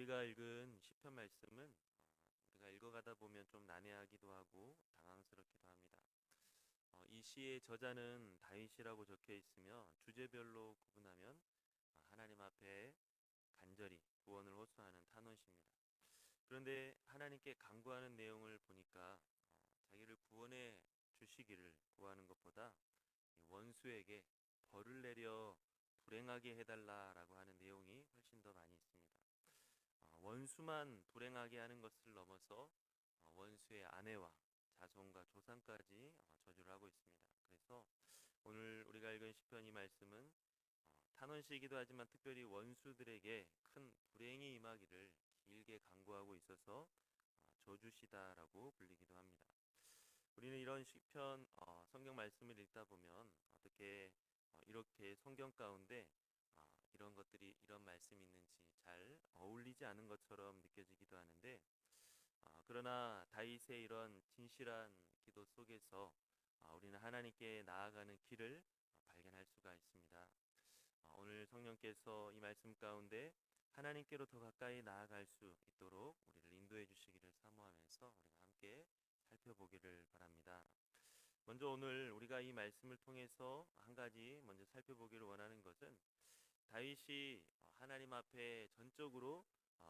우리가 읽은 시편 말씀은 우리가 읽어가다 보면 좀 난해하기도 하고 당황스럽기도 합니다. 이 시의 저자는 다윗이라고 적혀 있으며 주제별로 구분하면 하나님 앞에 간절히 구원을 호소하는 탄원시입니다. 그런데 하나님께 간구하는 내용을 보니까 자기를 구원해 주시기를 구하는 것보다 이 원수에게 벌을 내려 불행하게 해달라라고 하는 내용이 훨씬 더 많이 있습니다. 원수만 불행하게 하는 것을 넘어서 원수의 아내와 자손과 조상까지 저주를 하고 있습니다. 그래서 오늘 우리가 읽은 시편 이 말씀은 탄원시이기도 하지만 특별히 원수들에게 큰 불행이 임하기를 길게 간구하고 있어서 저주시다라고 불리기도 합니다. 우리는 이런 시편 성경 말씀을 읽다 보면 어떻게 이렇게 성경 가운데 이런 것들이 이런 말씀이 있는지 잘 어울리지 않은 것처럼 느껴지기도 하는데 그러나 다윗의 이런 진실한 기도 속에서 우리는 하나님께 나아가는 길을 발견할 수가 있습니다. 오늘 성령께서 이 말씀 가운데 하나님께로 더 가까이 나아갈 수 있도록 우리를 인도해 주시기를 사모하면서 우리가 함께 살펴보기를 바랍니다. 먼저 오늘 우리가 이 말씀을 통해서 한 가지 먼저 살펴보기를 원하는 것은 다윗이 하나님 앞에 전적으로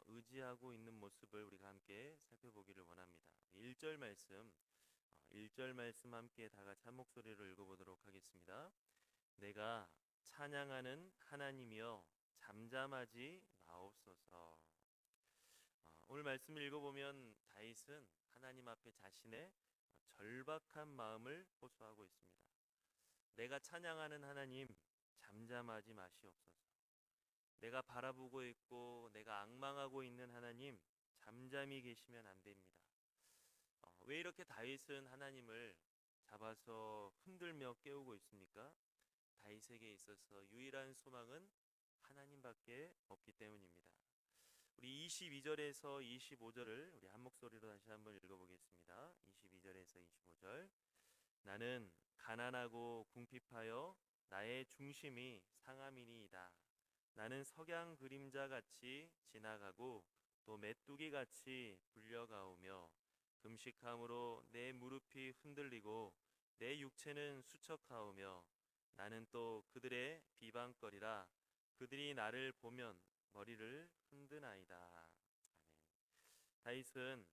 의지하고 있는 모습을 우리가 함께 살펴보기를 원합니다. 1절 말씀, 1절 말씀 함께 다 같이 한 목소리로 읽어보도록 하겠습니다. 내가 찬양하는 하나님이여 잠잠하지 마옵소서. 오늘 말씀을 읽어보면 다윗은 하나님 앞에 자신의 절박한 마음을 호소하고 있습니다. 내가 찬양하는 하나님 잠잠하지 마시옵소서. 내가 바라보고 있고 내가 앙망하고 있는 하나님 잠잠히 계시면 안 됩니다. 왜 이렇게 다윗은 하나님을 잡아서 흔들며 깨우고 있습니까? 다윗에게 있어서 유일한 소망은 하나님밖에 없기 때문입니다. 우리 22절에서 25절을 우리 한 목소리로 다시 한번 읽어보겠습니다. 22절에서 25절. 나는 가난하고 궁핍하여 나의 중심이 상함이니이다. 나는 석양 그림자같이 지나가고 또 메뚜기같이 불려가오며 금식함으로 내 무릎이 흔들리고 내 육체는 수척하오며 나는 또 그들의 비방거리라. 그들이 나를 보면 머리를 흔드나이다. 아멘. 다윗은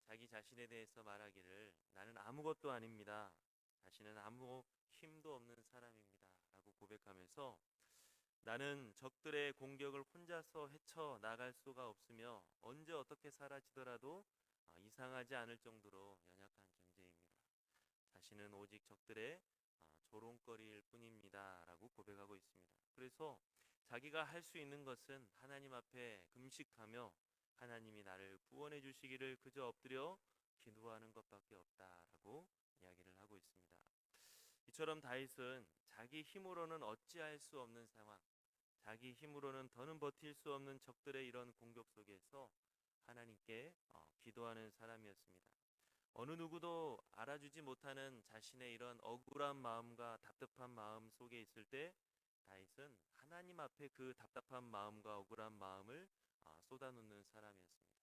자기 자신에 대해서 말하기를 나는 아무것도 아닙니다. 자신은 아무 힘도 없는 사람입니다. 라고 고백하면서 나는 적들의 공격을 혼자서 헤쳐 나갈 수가 없으며 언제 어떻게 사라지더라도 이상하지 않을 정도로 연약한 존재입니다. 자신은 오직 적들의 조롱거리일 뿐입니다. 라고 고백하고 있습니다. 그래서 자기가 할 수 있는 것은 하나님 앞에 금식하며 하나님이 나를 구원해 주시기를 그저 엎드려 기도하는 것밖에 없다라고 이야기를 하고 있습니다. 이처럼 다윗은 자기 힘으로는 어찌할 수 없는 상황, 자기 힘으로는 더는 버틸 수 없는 적들의 이런 공격 속에서 하나님께 기도하는 사람이었습니다. 어느 누구도 알아주지 못하는 자신의 이런 억울한 마음과 답답한 마음 속에 있을 때 다윗은 하나님 앞에 그 답답한 마음과 억울한 마음을 쏟아놓는 사람이었습니다.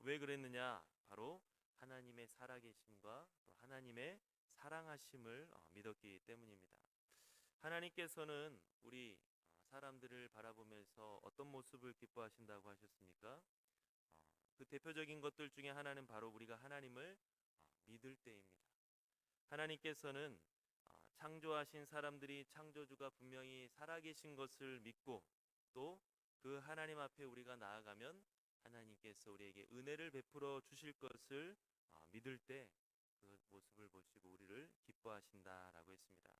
왜 그랬느냐? 바로 하나님의 살아계심과 또 하나님의 사랑하심을 믿었기 때문입니다. 하나님께서는 우리 사람들을 바라보면서 어떤 모습을 기뻐하신다고 하셨습니까? 그 대표적인 것들 중에 하나는 바로 우리가 하나님을 믿을 때입니다. 하나님께서는 창조하신 사람들이 창조주가 분명히 살아계신 것을 믿고 또 그 하나님 앞에 우리가 나아가면 하나님께서 우리에게 은혜를 베풀어 주실 것을 믿을 때 그 모습을 보시고 우리를 기뻐하신다라고 했습니다.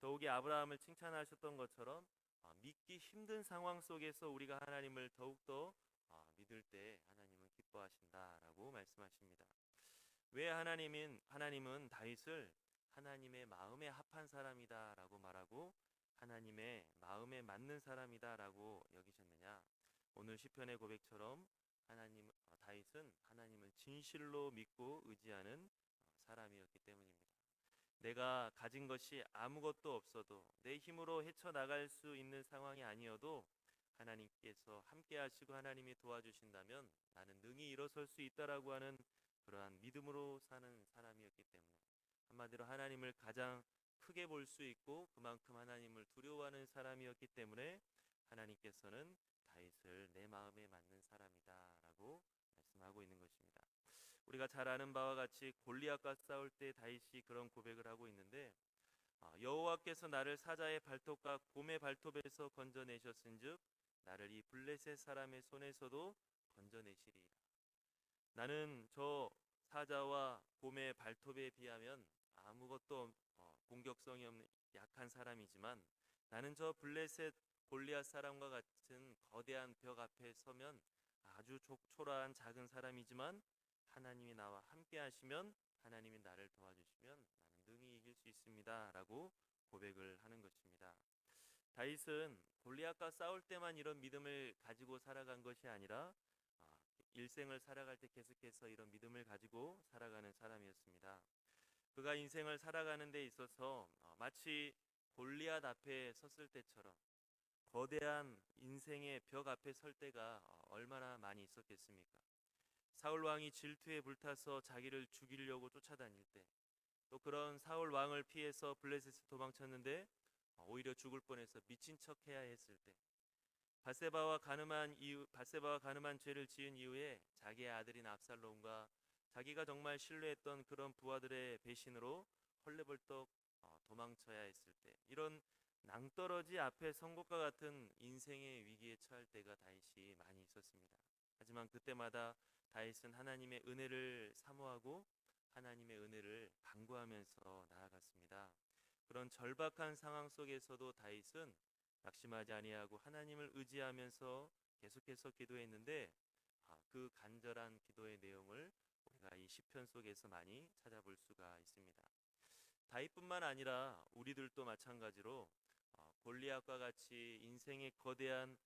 더욱이 아브라함을 칭찬하셨던 것처럼 믿기 힘든 상황 속에서 우리가 하나님을 더욱더 믿을 때 하나님은 기뻐하신다라고 말씀하십니다. 왜 하나님은 다윗을 하나님의 마음에 합한 사람이다라고 말하고 하나님의 마음에 맞는 사람이다라고 여기셨느냐? 오늘 시편의 고백처럼 다윗은 하나님을 진실로 믿고 의지하는 사람이었기 때문입니다. 내가 가진 것이 아무것도 없어도 내 힘으로 헤쳐나갈 수 있는 상황이 아니어도 하나님께서 함께 하시고 하나님이 도와주신다면 나는 능히 일어설 수 있다라고 하는 그러한 믿음으로 사는 사람이었기 때문에, 한마디로 하나님을 가장 크게 볼 수 있고 그만큼 하나님을 두려워하는 사람이었기 때문에 하나님께서는 다윗을 내 마음에 맞는 사람이다라고 말씀하고 있는 것입니다. 우리가 잘 아는 바와 같이 골리앗과 싸울 때 다윗이 그런 고백을 하고 있는데, 여호와께서 나를 사자의 발톱과 곰의 발톱에서 건져내셨은즉 나를 이 블레셋 사람의 손에서도 건져내시리이다. 나는 저 사자와 곰의 발톱에 비하면 아무것도 공격성이 없는 약한 사람이지만, 나는 저 블레셋 골리앗 사람과 같은 거대한 벽 앞에 서면 아주 초라한 작은 사람이지만 하나님이 나와 함께 하시면, 하나님이 나를 도와주시면 나는 능히 이길 수 있습니다 라고 고백을 하는 것입니다. 다윗은 골리앗과 싸울 때만 이런 믿음을 가지고 살아간 것이 아니라 일생을 살아갈 때 계속해서 이런 믿음을 가지고 살아가는 사람이었습니다. 그가 인생을 살아가는 데 있어서 마치 골리앗 앞에 섰을 때처럼 거대한 인생의 벽 앞에 설 때가 얼마나 많이 있었겠습니까? 사울 왕이 질투에 불타서 자기를 죽이려고 쫓아다닐 때, 또 그런 사울 왕을 피해서 블레셋에 도망쳤는데 오히려 죽을 뻔해서 미친 척해야 했을 때, 바세바와 가늠한 죄를 지은 이후에 자기의 아들인 압살롬과 자기가 정말 신뢰했던 그런 부하들의 배신으로 헐레벌떡 도망쳐야 했을 때, 이런 낭떠러지 앞에 선 것과 같은 인생의 위기에 처할 때가 다윗이 많이 있었습니다. 하지만 그때마다 다윗은 하나님의 은혜를 사모하고 하나님의 은혜를 간구하면서 나아갔습니다. 그런 절박한 상황 속에서도 다윗은 낙심하지 아니하고 하나님을 의지하면서 계속해서 기도했는데, 그 간절한 기도의 내용을 우리가 이 시편 속에서 많이 찾아볼 수가 있습니다. 다윗뿐만 아니라 우리들도 마찬가지로 골리앗과 같이 인생의 거대한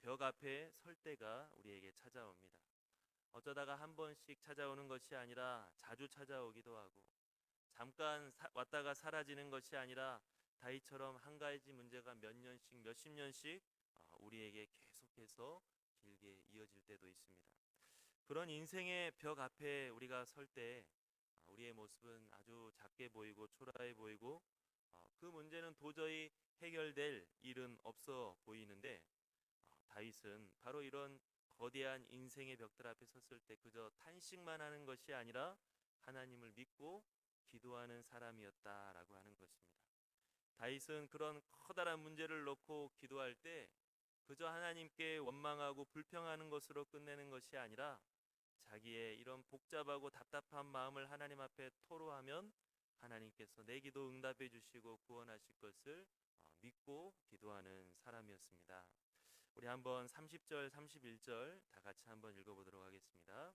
벽 앞에 설 때가 우리에게 찾아옵니다. 어쩌다가 한 번씩 찾아오는 것이 아니라 자주 찾아오기도 하고, 잠깐 왔다가 사라지는 것이 아니라 다윗처럼 한 가지 문제가 몇 년씩 몇십 년씩 우리에게 계속해서 길게 이어질 때도 있습니다. 그런 인생의 벽 앞에 우리가 설 때 우리의 모습은 아주 작게 보이고 초라해 보이고, 그 문제는 도저히 해결될 일은 없어 보이는데, 다윗은 바로 이런 거대한 인생의 벽들 앞에 섰을 때 그저 탄식만 하는 것이 아니라 하나님을 믿고 기도하는 사람이었다라고 하는 것입니다. 다윗은 그런 커다란 문제를 놓고 기도할 때 그저 하나님께 원망하고 불평하는 것으로 끝내는 것이 아니라 자기의 이런 복잡하고 답답한 마음을 하나님 앞에 토로하면 하나님께서 내 기도 응답해 주시고 구원하실 것을 믿고 기도하는 사람이었습니다. 우리 한번 30절 31절 다 같이 한번 읽어보도록 하겠습니다.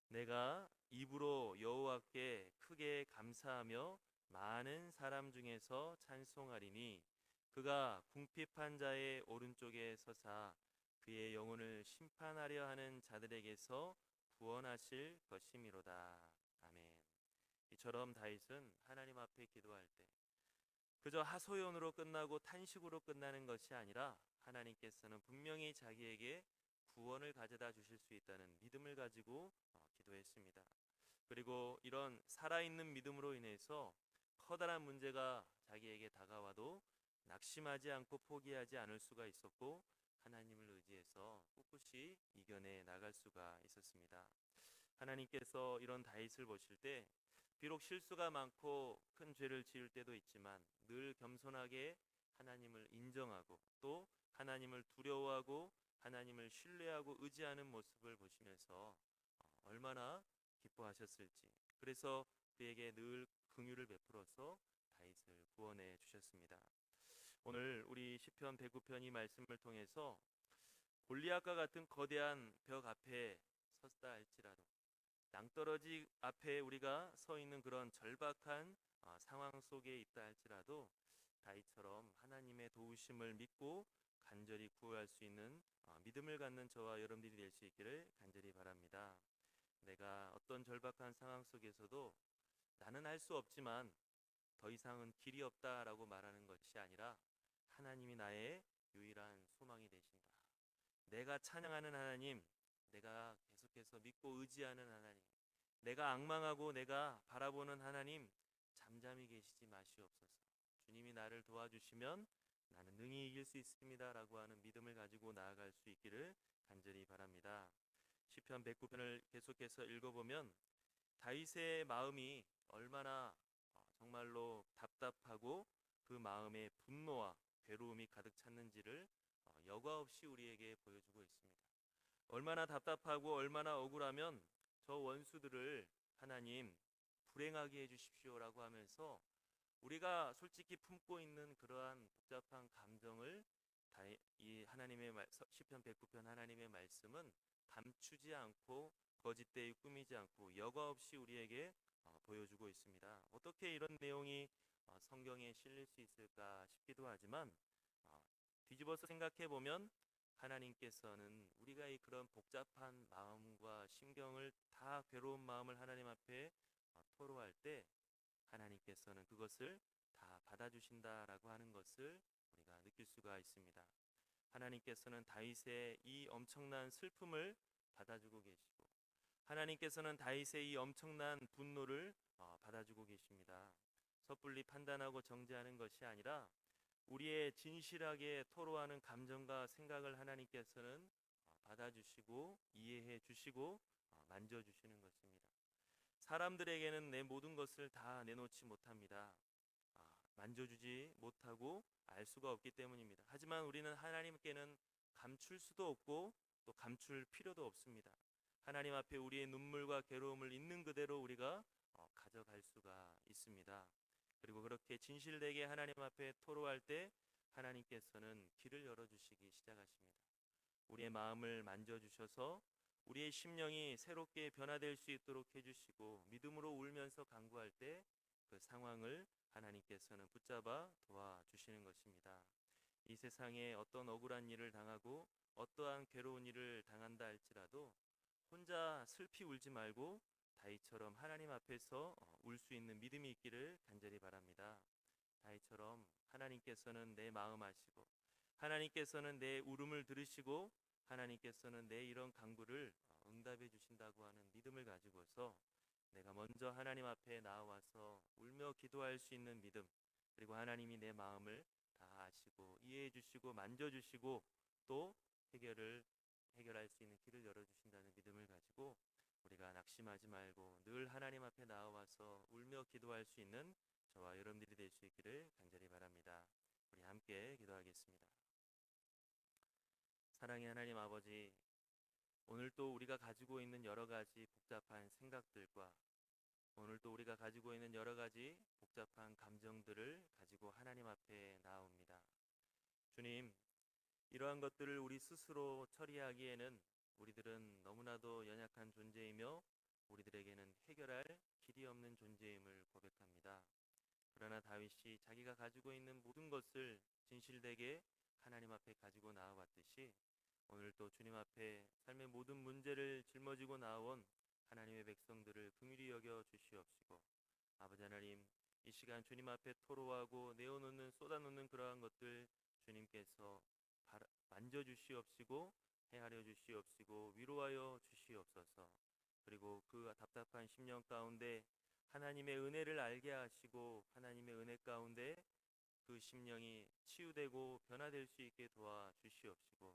내가 입으로 여호와께 크게 감사하며 많은 사람 중에서 찬송하리니 그가 궁핍한 자의 오른쪽에 서사 그의 영혼을 심판하려 하는 자들에게서 구원하실 것이미로다. 아멘. 이처럼 다윗은 하나님 앞에 기도할 때 그저 하소연으로 끝나고 탄식으로 끝나는 것이 아니라 하나님께서는 분명히 자기에게 구원을 가져다 주실 수 있다는 믿음을 가지고 기도했습니다. 그리고 이런 살아있는 믿음으로 인해서 커다란 문제가 자기에게 다가와도 낙심하지 않고 포기하지 않을 수가 있었고, 하나님을 의지해서 꿋꿋이 이겨내 나갈 수가 있었습니다. 하나님께서 이런 다윗을 보실 때 비록 실수가 많고 큰 죄를 지을 때도 있지만 늘 겸손하게 하나님을 인정하고 또 하나님을 두려워하고 하나님을 신뢰하고 의지하는 모습을 보시면서 얼마나 기뻐하셨을지, 그래서 그에게 늘 긍휼을 베풀어서 다윗을 구원해 주셨습니다. 오늘 우리 시편 109편 이 말씀을 통해서 골리앗과 같은 거대한 벽 앞에 섰다 할지라도, 낭떠러지 앞에 우리가 서 있는 그런 절박한 상황 속에 있다 할지라도 다윗처럼 하나님의 도우심을 믿고 간절히 구할 수 있는 믿음을 갖는 저와 여러분들이 될 수 있기를 간절히 바랍니다. 내가 어떤 절박한 상황 속에서도 나는 할 수 없지만 더 이상은 길이 없다라고 말하는 것이 아니라 하나님이 나의 유일한 소망이 되신다. 내가 찬양하는 하나님, 내가 계속해서 믿고 의지하는 하나님, 내가 앙망하고 내가 바라보는 하나님, 잠잠히 계시지 마시옵소서. 주님이 나를 도와주시면 나는 능히 이길 수 있습니다 라고 하는 믿음을 가지고 나아갈 수 있기를 간절히 바랍니다. 시편 109편을 계속해서 읽어보면 다윗의 마음이 얼마나 정말로 답답하고 그 마음에 분노와 괴로움이 가득 찼는지를 여과 없이 우리에게 보여주고 있습니다. 얼마나 답답하고 얼마나 억울하면 저 원수들을 하나님 불행하게 해주십시오라고 하면서 우리가 솔직히 품고 있는 그러한 복잡한 감정을 이 하나님의 시편 109편 하나님의 말씀은 감추지 않고 거짓되이 꾸미지 않고 여과 없이 우리에게 보여주고 있습니다. 어떻게 이런 내용이 성경에 실릴 수 있을까 싶기도 하지만 뒤집어서 생각해 보면 하나님께서는 우리가 이 그런 복잡한 마음과 심경을 다 괴로운 마음을 하나님 앞에 토로할 때 하나님께서는 그것을 다 받아주신다라고 하는 것을 우리가 느낄 수가 있습니다. 하나님께서는 다윗의 이 엄청난 슬픔을 받아주고 계시고 하나님께서는 다윗의 이 엄청난 분노를 받아주고 계십니다. 섣불리 판단하고 정죄하는 것이 아니라 우리의 진실하게 토로하는 감정과 생각을 하나님께서는 받아주시고 이해해 주시고 만져주시는 것입니다. 사람들에게는 내 모든 것을 다 내놓지 못합니다. 만져주지 못하고 알 수가 없기 때문입니다. 하지만 우리는 하나님께는 감출 수도 없고 또 감출 필요도 없습니다. 하나님 앞에 우리의 눈물과 괴로움을 있는 그대로 우리가 가져갈 수가 있습니다. 그리고 그렇게 진실되게 하나님 앞에 토로할 때 하나님께서는 길을 열어주시기 시작하십니다. 우리의 마음을 만져주셔서 우리의 심령이 새롭게 변화될 수 있도록 해주시고 믿음으로 울면서 간구할 때 그 상황을 하나님께서는 붙잡아 도와주시는 것입니다. 이 세상에 어떤 억울한 일을 당하고 어떠한 괴로운 일을 당한다 할지라도 혼자 슬피 울지 말고 다윗처럼 하나님 앞에서 울 수 있는 믿음이 있기를 간절히 바랍니다. 다윗처럼 하나님께서는 내 마음 아시고 하나님께서는 내 울음을 들으시고 하나님께서는 내 이런 간구를 응답해 주신다고 하는 믿음을 가지고서 내가 먼저 하나님 앞에 나와서 울며 기도할 수 있는 믿음, 그리고 하나님이 내 마음을 다 아시고 이해해 주시고 만져 주시고 또 해결할 수 있는 길을 열어 주신다는 믿음을 가지고 우리가 낙심하지 말고 늘 하나님 앞에 나와서 울며 기도할 수 있는 저와 여러분들이 될 수 있기를 간절히 바랍니다. 우리 함께 기도하겠습니다. 사랑의 하나님 아버지, 오늘 또 우리가 가지고 있는 여러 가지 복잡한 생각들과 오늘 또 우리가 가지고 있는 여러 가지 복잡한 감정들을 가지고 하나님 앞에 나옵니다. 주님, 이러한 것들을 우리 스스로 처리하기에는 우리들은 너무나도 연약한 존재이며 우리들에게는 해결할 길이 없는 존재임을 고백합니다. 그러나 다윗이 자기가 가지고 있는 모든 것을 진실되게 하나님 앞에 가지고 나아왔듯이 오늘도 주님 앞에 삶의 모든 문제를 짊어지고 나온 하나님의 백성들을 긍휼히 여겨 주시옵시고 아버지 하나님, 이 시간 주님 앞에 토로하고 내어놓는 쏟아놓는 그러한 것들 주님께서 만져주시옵시고 헤아려 주시옵시고 위로하여 주시옵소서. 그리고 그 답답한 심령 가운데 하나님의 은혜를 알게 하시고 하나님의 은혜 가운데 그 심령이 치유되고 변화될 수 있게 도와주시옵시고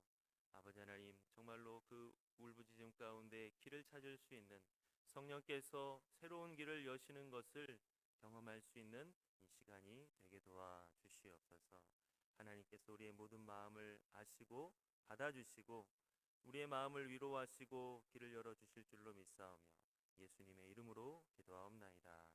아버지 하나님, 정말로 그 울부짖음 가운데 길을 찾을 수 있는 성령께서 새로운 길을 여시는 것을 경험할 수 있는 이 시간이 되게 도와주시옵소서. 하나님께서 우리의 모든 마음을 아시고 받아주시고 우리의 마음을 위로하시고 길을 열어주실 줄로 믿사오며 예수님의 이름으로 기도하옵나이다.